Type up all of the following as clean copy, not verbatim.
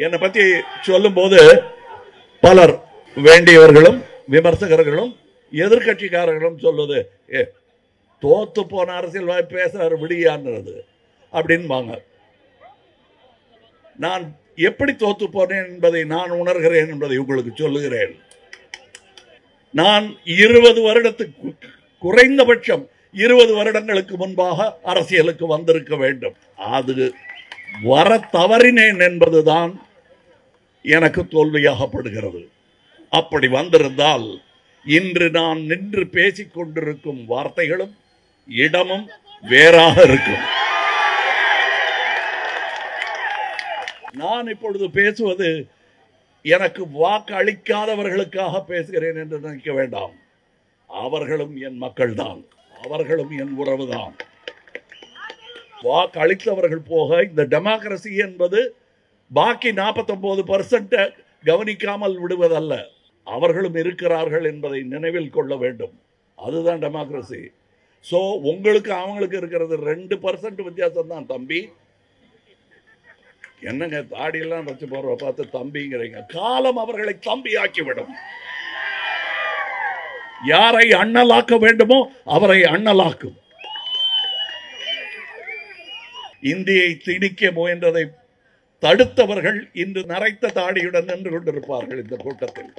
என்னை பத்தி சொல்லும் போது பலர் வேண்டியவர்களும் விமர்சகர்களும் எதிர்கட்சிக்காரர்களும் சொல்லுது, தோத்து போன அரசியல்வாதி பேசுறாரு விடியான்றது அப்படின்பாங்க. நான் எப்படி தோத்து போனேன் என்பதை நான் உணர்கிறேன் என்பதை உங்களுக்கு சொல்லுகிறேன். நான் 20 வருடத்துக்கு குறைந்தபட்சம் 20 வருடங்களுக்கு முன்பாக அரசியலுக்கு வந்திருக்க வேண்டும். அது வர தவறினேன் என்பதுதான் எனக்கு தோல்வியாகப்படுகிறது. அப்படி வந்திருந்தால் இன்று நான் நின்று பேசிக் கொண்டிருக்கும் வார்த்தைகளும் இடமும் வேறாக இருக்கும். நான் இப்பொழுது பேசுவது எனக்கு வாக்கு அளிக்காதவர்களுக்காக பேசுகிறேன் என்று நினைக்க வேண்டாம். அவர்களும் என் மக்கள் தான், அவர்களும் என் உறவு தான். வாக்கு அளித்தவர்கள் போக இந்த டெமோக்ரசி என்பது பாக்கி 49% கவனிக்காமல் விடுவதல்ல. அவர்களும் இருக்கிறார்கள் என்பதை நினைவில் கொள்ள வேண்டும். அதுதான் டெமோக்ரசி. சோ உங்களுக்கு அவங்களுக்கு இருக்கிறது 2% வித்தியாசம் தான். தம்பி என்னங்க தாடியெல்லாம் வச்சு போற பார்த்து தம்பிங்கிறீங்க. காலம் அவர்களை தம்பி ஆக்கிவிடும். யாரை அண்ணலாக்க வேண்டுமோ அவரை அண்ணலாக்கும். இந்தியை திணிக்க முயன்றதை தடுத்தவர்கள் இன்று நரைத்த தாடியுடன் நின்று கொண்டிருப்பார்கள். இந்த கூட்டத்தில்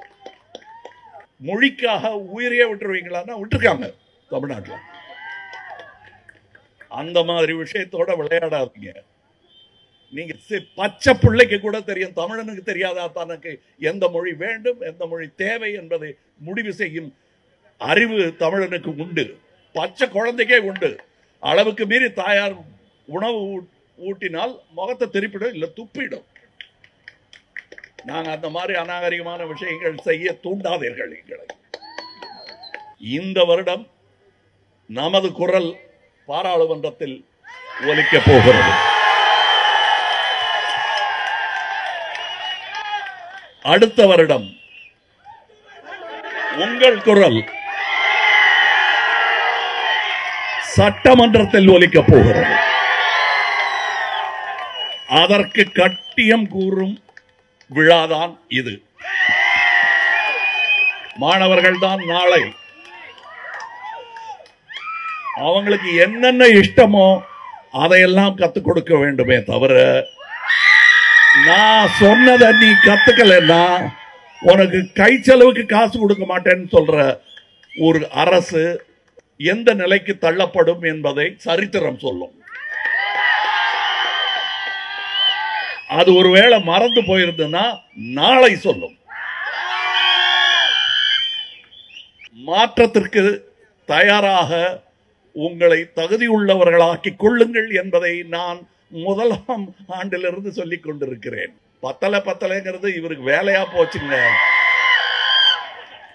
மொழிக்காக உயிரையே விட்டுருவீங்களான்னா விட்டுருக்காங்க தமிழ்நாட்டில். அந்த மாதிரி விஷயத்தோட விளையாடாதீங்க. நீங்க பச்சை பிள்ளைக்கு கூட தெரியும், தமிழனுக்கு தெரியாதா தனக்கு எந்த மொழி வேண்டும் எந்த மொழி தேவை என்பதை முடிவு செய்யும் அறிவு தமிழனுக்கு உண்டு. பச்சை குழந்தைக்கே உண்டு. அளவுக்கு மீறி தாயார் உணவு ஊட்டினால் முகத்தை திருப்பிடும், இல்ல துப்பிடும். நாங்க அந்த மாதிரி அநாகரிகமான விஷயங்கள் செய்ய தூண்டாதீர்கள் எங்களை. இந்த வருடம் நமது குரல் பாராளுமன்றத்தில் ஒலிக்க போகிறது. அடுத்த வருடம் உங்கள் குரல் சட்டமன்றத்தில் ஒலிக்க போகிறது. அதற்கு கட்டியம் கூறும் விழாதான் இது. மாணவர்கள் தான் நாளை. அவங்களுக்கு என்னென்ன இஷ்டமோ அதையெல்லாம் கத்துக் கொடுக்க வேண்டுமே தவிர, நான் சொன்னதை நீ கத்துக்கலன்னா உனக்கு கை செலவுக்கு காசு கொடுக்க மாட்டேன்னு சொல்ற ஒரு அரசு எந்த நிலைக்கு தள்ளப்படும் என்பதை சரித்திரம் சொல்லும். அது ஒருவேளை மறந்து போயிருந்ததுன்னா நாளை சொல்லும். மாற்றத்திற்கு தயாராக உங்களை தகுதி உள்ளவர்களாக்கிக் கொள்ளுங்கள் என்பதை நான் முதலாம் ஆண்டிலிருந்து சொல்லிக் கொண்டிருக்கிறேன். பத்தலைங்கிறது இவருக்கு வேலையா போச்சுங்க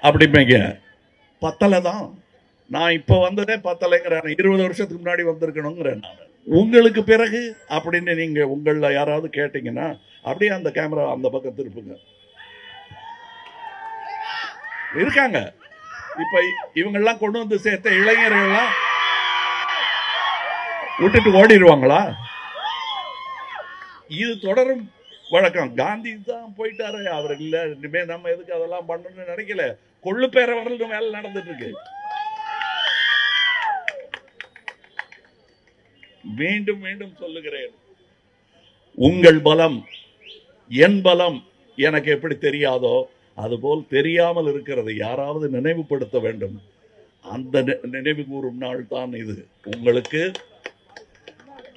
அப்படிங்க. பத்தலை தான். நான் இப்ப வந்ததே பத்தலைங்கிறேன். 20 வருஷத்துக்கு முன்னாடி வந்திருக்கணுங்கிறேன் நான். உங்களுக்கு பிறகு அப்படின்னு நீங்க உங்கள யாராவது கேட்டீங்கன்னா அப்படியே அந்த கேமரா அந்த பக்கம் திருப்புங்க. இருக்காங்க இப்ப இவங்கெல்லாம் கொண்டு வந்து சேர்த்த இளைஞர்கள்லாம் விட்டுட்டு ஓடிடுவாங்களா? இது தொடரும் வழக்கம். காந்தி தான் போயிட்டாரு, அவர் இல்ல. இனிமே நம்ம எதுக்கு அதெல்லாம் பண்ணணும்னு நினைக்கல. கொள்ளு பேர வரலும் வேலை நடந்துட்டு இருக்கு. மீண்டும் மீண்டும் சொல்லுகிறேன், உங்கள் பலம் என் பலம் எனக்கு எப்படி தெரியாதோ அதுபோல் தெரியாமல் இருக்கிறது யாராவது நினைவுபடுத்த வேண்டும். அந்த நினைவு கூறும் நாள் தான் இது. உங்களுக்கு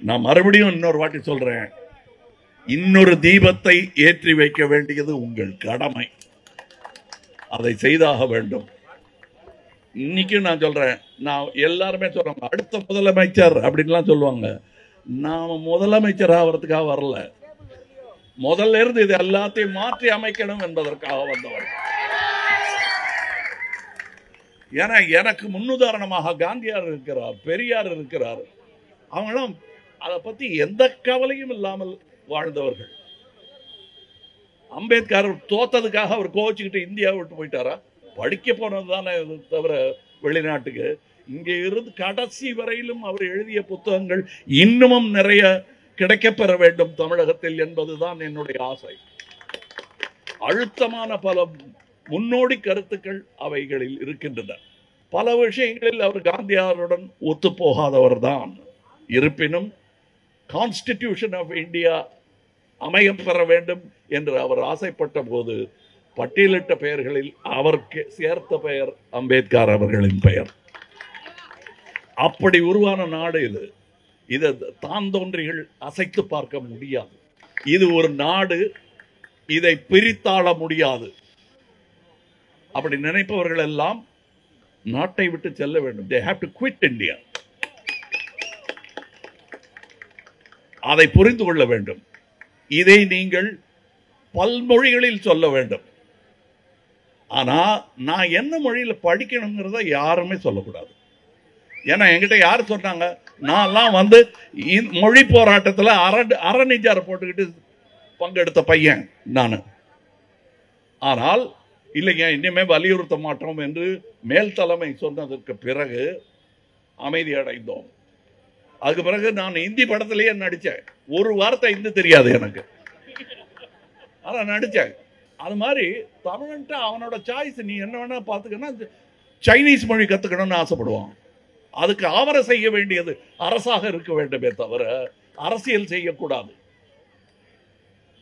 நான் மறுபடியும் இன்னொரு வாட்டி சொல்றேன், இன்னொரு தீபத்தை ஏற்றி வைக்க வேண்டியது உங்கள் கடமை. அதை செய்தாக வேண்டும். இன்னைக்கும் நான் சொல்றேன், நான் எல்லாருமே சொல்றாங்க அடுத்த முதலமைச்சர் அப்படின்லாம் சொல்லுவாங்க. நாம முதலமைச்சர் ஆகிறதுக்காக வரல, முதல்ல இருந்து இது எல்லாத்தையும் மாற்றி அமைக்கணும் என்பதற்காக வந்தவர். ஏன்னா எனக்கு முன்னுதாரணமாக காந்தியார் இருக்கிறார், பெரியார் இருக்கிறார். அவங்களும் அதை பத்தி எந்த கவலையும் இல்லாமல் வாழ்ந்தவர்கள். அம்பேத்கர் தோத்ததுக்காக அவர் கோவிச்சுக்கிட்டு இந்தியா விட்டு போயிட்டாரா? படிக்க போனது தானே தவிர வெளிநாட்டுக்கு. இங்கே இருந்து கடைசி வரையிலும் அவர் எழுதிய புத்தகங்கள் இன்னமும் நிறைய கிடைக்கப்பெற வேண்டும் தமிழகத்தில் என்பதுதான் என்னுடைய ஆசை. அழுத்தமான பல முன்னோடி கருத்துக்கள் அவைகளில் இருக்கின்றன. பல விஷயங்களில் அவர் காந்தியாருடன் ஒத்துப்போகாதவர் தான். இருப்பினும் கான்ஸ்டிடியூஷன் ஆஃப் இந்தியா அமையம் பெற வேண்டும் என்று அவர் ஆசைப்பட்ட போது பட்டியலிட்ட பெயர்களில் அவருக்கு சேர்த்த பெயர் அம்பேத்கர் அவர்களின் பெயர். அப்படி உருவான நாடு இது. இதை தான் தோன்றிகள் அசைத்து பார்க்க முடியாது. இது ஒரு நாடு, இதை பிரித்தாள முடியாது. அப்படி நினைப்பவர்கள் எல்லாம் நாட்டை விட்டு செல்ல வேண்டும். They have to quit India. அதை புரிந்து கொள்ள வேண்டும். இதை நீங்கள் பல்மொழிகளில் சொல்ல வேண்டும். ஆனா நான் என்ன மொழியில் படிக்கணுங்கிறத யாருமே சொல்லக்கூடாது. ஏன்னா என்கிட்ட யார் சொன்னாங்க, நான்லாம் வந்து மொழி போராட்டத்தில் அறநிஜார போட்டுக்கிட்டு பங்கெடுத்த பையன் நான். ஆனால் இல்லைங்க, இனிமே வலியுறுத்த மாட்டோம் என்று மேல் தலைமை சொன்னதற்கு பிறகு அமைதி அடைந்தோம். அதுக்கு பிறகு நான் இந்தி படத்திலேயே நடித்தேன். ஒரு வார்த்தை இந்தி தெரியாது எனக்கு, ஆனால் நடித்தேன். அது மாதிரி தமிழன்ட்டு அவனோட சாய்ஸ், நீ என்ன வேணா பார்த்துக்கன்னா. சைனீஸ் மொழி கற்றுக்கணும்னு ஆசைப்படுவான். அதுக்கு ஆவரை செய்ய வேண்டியது அரசாக இருக்க வேண்டுமே தவிர அரசியல் செய்யக்கூடாது.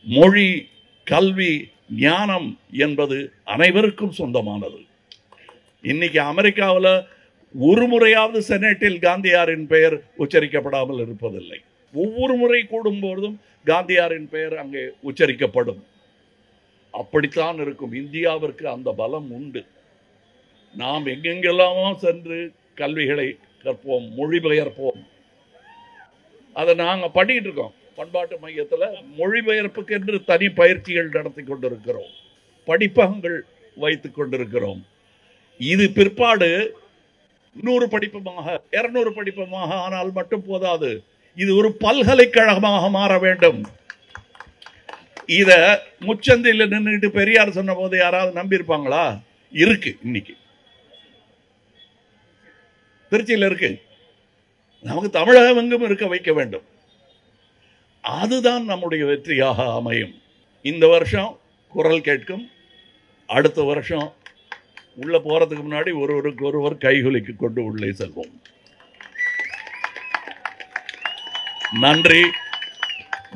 மொழி, கல்வி, ஞானம் என்பது அனைவருக்கும் சொந்தமானது. இன்னைக்கு அமெரிக்காவில் ஒரு முறையாவது செனட்டில் காந்தியாரின் பெயர் உச்சரிக்கப்படாமல் இருப்பதில்லை. ஒவ்வொரு முறை கூடும்போதும் காந்தியாரின் பெயர் அங்கே உச்சரிக்கப்படும். அப்படித்தான் இருக்கும். இந்தியாவிற்கு அந்த பலம் உண்டு. நாம் எங்கெங்கெல்லாமோ சென்று கல்விகளை கற்போம், மொழிபெயர்ப்போம். அதை நாங்கள் பண்ணிட்டு இருக்கோம். பண்பாட்டு மையத்தில் மொழிபெயர்ப்புக்கு என்று தனி பயிற்சிகள் நடத்தி கொண்டிருக்கிறோம், படிப்பகங்கள் வைத்துக் கொண்டிருக்கிறோம். இது பிற்பாடு 100 படிப்பமாக 200 படிப்பமாக ஆனால் மட்டும் போதாது. இது ஒரு பல்கலைக்கழகமாக மாற வேண்டும். இத முச்சந்தில் நின்றுட்டு பெரியார் சொன்ன போது யாராவது நம்பியிருப்பாங்களா? இருக்கு, இன்னைக்கு திருச்சியில் இருக்கு. நமக்கு தமிழகம் எங்கும் இருக்க வைக்க வேண்டும். அதுதான் நம்முடைய வெற்றியாக அமையும். இந்த வருஷம் குரல் கேட்கும். அடுத்த வருஷம் உள்ள போறதுக்கு முன்னாடி ஒருவருக்கு ஒருவர் கைகுலுக்கி கொண்டு உள்ளே செல்வோம். நன்றி,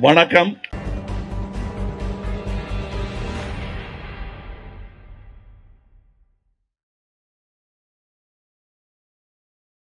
வணக்கம்.